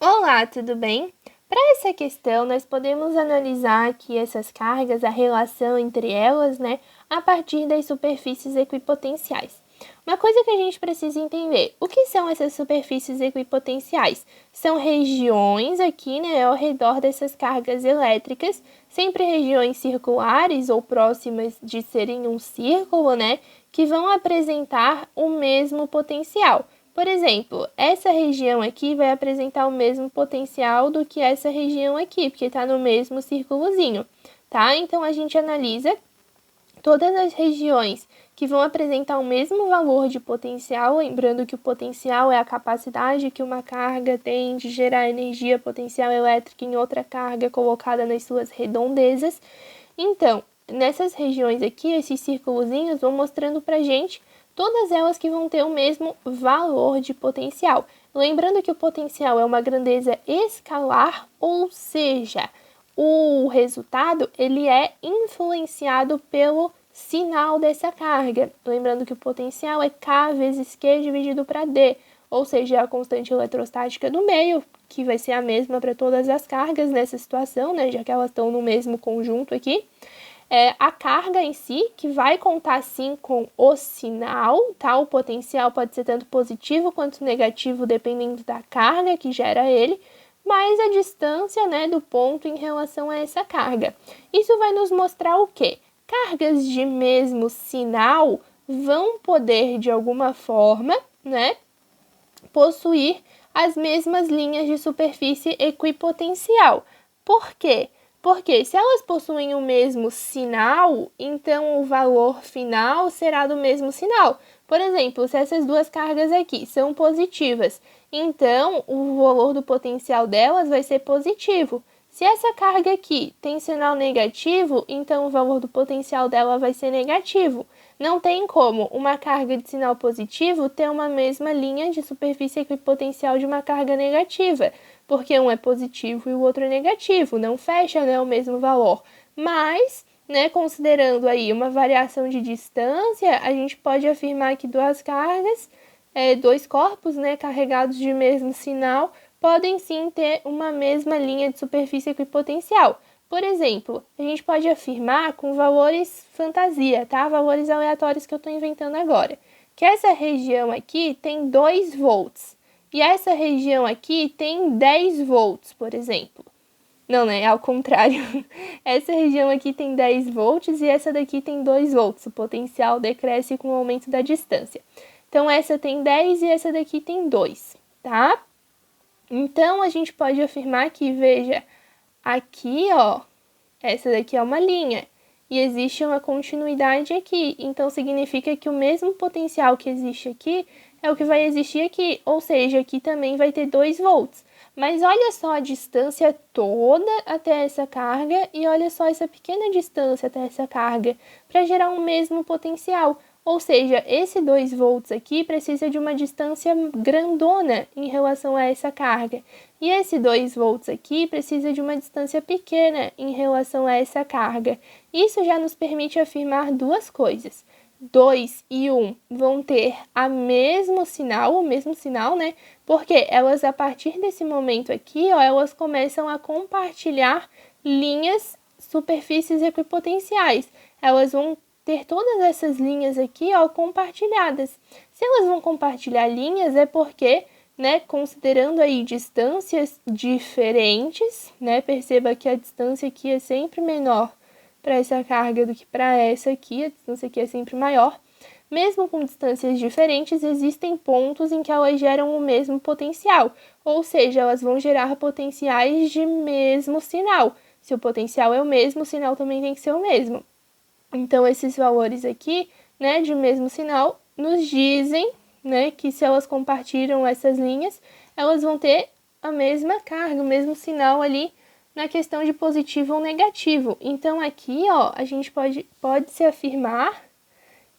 Olá, tudo bem? Para essa questão, nós podemos analisar aqui essas cargas, a relação entre elas, a partir das superfícies equipotenciais. Uma coisa que a gente precisa entender, o que são essas superfícies equipotenciais? São regiões aqui, ao redor dessas cargas elétricas, sempre regiões circulares ou próximas de serem um círculo, que vão apresentar o mesmo potencial. Por exemplo, essa região aqui vai apresentar o mesmo potencial do que essa região aqui, porque está no mesmo círculozinho, tá? Então, a gente analisa todas as regiões que vão apresentar o mesmo valor de potencial, lembrando que o potencial é a capacidade que uma carga tem de gerar energia potencial elétrica em outra carga colocada nas suas redondezas. Então, nessas regiões aqui, esses círculozinhos vão mostrando pra gente todas elas que vão ter o mesmo valor de potencial. Lembrando que o potencial é uma grandeza escalar, ou seja, o resultado ele é influenciado pelo sinal dessa carga. Lembrando que o potencial é K vezes Q dividido para D, ou seja, é a constante eletrostática do meio, que vai ser a mesma para todas as cargas nessa situação, já que elas estão no mesmo conjunto aqui. A carga em si, que vai contar sim com o sinal, tá? O potencial pode ser tanto positivo quanto negativo, dependendo da carga que gera ele, mas a distância, do ponto em relação a essa carga. Isso vai nos mostrar o quê? Cargas de mesmo sinal vão poder, de alguma forma, possuir as mesmas linhas de superfície equipotencial. Por quê? Porque se elas possuem o mesmo sinal, então o valor final será do mesmo sinal. Por exemplo, se essas duas cargas aqui são positivas, então o valor do potencial delas vai ser positivo. Se essa carga aqui tem sinal negativo, então o valor do potencial dela vai ser negativo. Não tem como uma carga de sinal positivo ter uma mesma linha de superfície equipotencial de uma carga negativa, porque um é positivo e o outro é negativo, não fecha, o mesmo valor. Mas, considerando aí uma variação de distância, a gente pode afirmar que duas cargas, dois corpos, carregados de mesmo sinal, podem sim ter uma mesma linha de superfície equipotencial. Por exemplo, a gente pode afirmar com valores fantasia, tá? Valores aleatórios que eu estou inventando agora, que essa região aqui tem 2 volts e essa região aqui tem 10 volts, por exemplo. Não, é ao contrário. Essa região aqui tem 10 volts e essa daqui tem 2 volts. O potencial decresce com o aumento da distância. Então, essa tem 10 e essa daqui tem 2, tá? Então, a gente pode afirmar que, veja, aqui, essa daqui é uma linha e existe uma continuidade aqui. Então, significa que o mesmo potencial que existe aqui é o que vai existir aqui. Ou seja, aqui também vai ter 2 volts. Mas olha só a distância toda até essa carga e olha só essa pequena distância até essa carga para gerar um mesmo potencial. Ou seja, esse 2 volts aqui precisa de uma distância grandona em relação a essa carga. E esse 2 volts aqui precisa de uma distância pequena em relação a essa carga. Isso já nos permite afirmar duas coisas. 2 e 1 vão ter o mesmo sinal, porque elas, a partir desse momento aqui, elas começam a compartilhar linhas, superfícies equipotenciais. Elas vão ter todas essas linhas aqui, compartilhadas. Se elas vão compartilhar linhas, é porque, considerando aí distâncias diferentes, perceba que a distância aqui é sempre menor para essa carga do que para essa aqui, a distância aqui é sempre maior. Mesmo com distâncias diferentes, existem pontos em que elas geram o mesmo potencial, ou seja, elas vão gerar potenciais de mesmo sinal. Se o potencial é o mesmo, o sinal também tem que ser o mesmo. Então, esses valores aqui, de mesmo sinal, nos dizem, que se elas compartilham essas linhas, elas vão ter a mesma carga, o mesmo sinal ali na questão de positivo ou negativo. Então, aqui, a gente pode se afirmar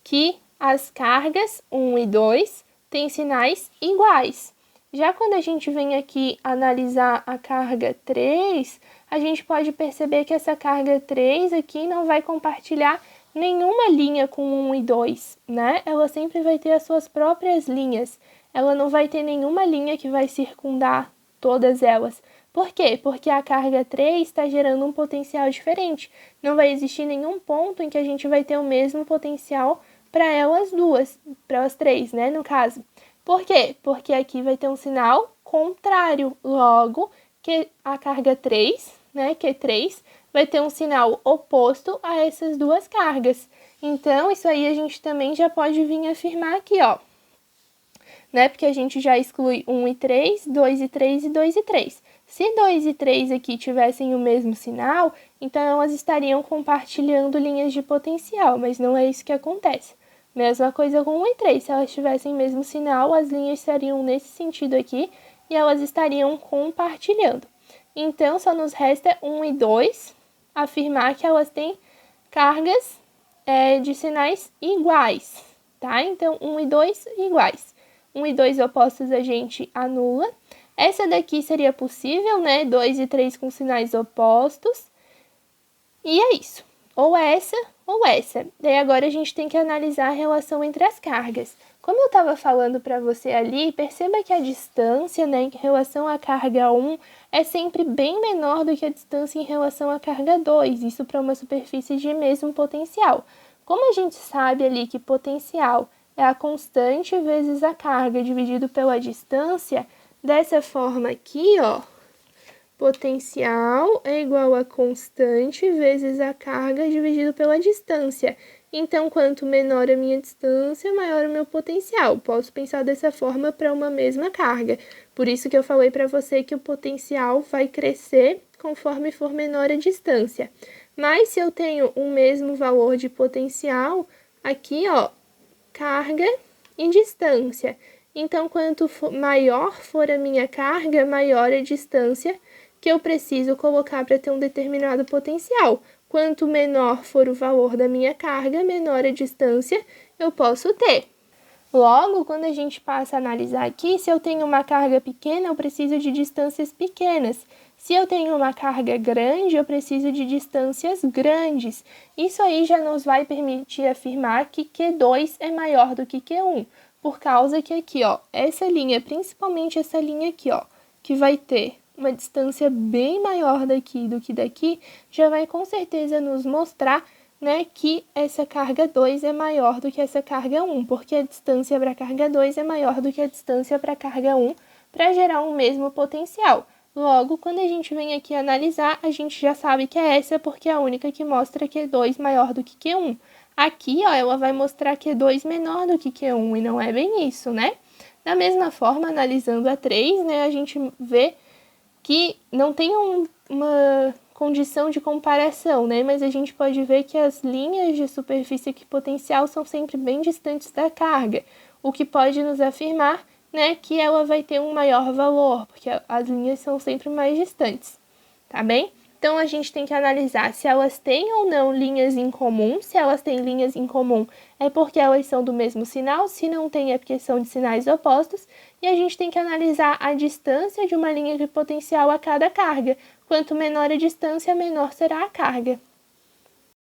que as cargas 1 e 2 têm sinais iguais. Já quando a gente vem aqui analisar a carga 3, a gente pode perceber que essa carga 3 aqui não vai compartilhar nenhuma linha com 1 e 2, Ela sempre vai ter as suas próprias linhas. Ela não vai ter nenhuma linha que vai circundar todas elas. Por quê? Porque a carga 3 está gerando um potencial diferente. Não vai existir nenhum ponto em que a gente vai ter o mesmo potencial para elas duas, para elas três, né, no caso. Por quê? Porque aqui vai ter um sinal contrário. Logo, que a carga 3, né, Q3, vai ter um sinal oposto a essas duas cargas. Então, isso aí a gente também já pode vir afirmar aqui, ó. Né, porque a gente já exclui 1 e 3, 2 e 3 e 2 e 3. Se 2 e 3 aqui tivessem o mesmo sinal, então elas estariam compartilhando linhas de potencial, mas não é isso que acontece. Mesma coisa com 1 e 3, se elas tivessem o mesmo sinal, as linhas estariam nesse sentido aqui e elas estariam compartilhando. Então, só nos resta 1 e 2 afirmar que elas têm cargas de sinais iguais, tá? Então, 1 e 2 iguais. 1 e 2 opostos a gente anula. Essa daqui seria possível, né? 2 e 3 com sinais opostos. E é isso. Ou essa ou essa. Daí agora a gente tem que analisar a relação entre as cargas. Como eu estava falando para você ali, perceba que a distância, né, em relação à carga 1 é sempre bem menor do que a distância em relação à carga 2. Isso para uma superfície de mesmo potencial. Como a gente sabe ali que potencial é a constante vezes a carga dividido pela distância, dessa forma aqui, ó, potencial é igual a constante vezes a carga dividido pela distância. Então, quanto menor a minha distância, maior o meu potencial. Posso pensar dessa forma para uma mesma carga. Por isso que eu falei para você que o potencial vai crescer conforme for menor a distância. Mas se eu tenho o mesmo valor de potencial, aqui, ó, carga e distância. Então, quanto maior for a minha carga, maior a distância que eu preciso colocar para ter um determinado potencial. Quanto menor for o valor da minha carga, menor a distância eu posso ter. Logo, quando a gente passa a analisar aqui, se eu tenho uma carga pequena, eu preciso de distâncias pequenas. Se eu tenho uma carga grande, eu preciso de distâncias grandes. Isso aí já nos vai permitir afirmar que Q2 é maior do que Q1, por causa que aqui, ó, essa linha, principalmente essa linha aqui, ó, que vai ter uma distância bem maior daqui do que daqui, já vai com certeza nos mostrar, né, que essa carga 2 é maior do que essa carga 1, porque a distância para a carga 2 é maior do que a distância para a carga 1 para gerar um mesmo potencial. Logo, quando a gente vem aqui analisar, a gente já sabe que é essa, porque é a única que mostra Q2 maior do que Q1. Aqui, ó, ela vai mostrar Q2 menor do que Q1, e não é bem isso, né? Da mesma forma, analisando a 3, né, a gente vê que não tem uma condição de comparação, né? Mas a gente pode ver que as linhas de superfície equipotencial são sempre bem distantes da carga, o que pode nos afirmar, né, que ela vai ter um maior valor, porque as linhas são sempre mais distantes, tá bem? Então, a gente tem que analisar se elas têm ou não linhas em comum. Se elas têm linhas em comum, é porque elas são do mesmo sinal. Se não tem, é porque são de sinais opostos. E a gente tem que analisar a distância de uma linha de potencial a cada carga. Quanto menor a distância, menor será a carga.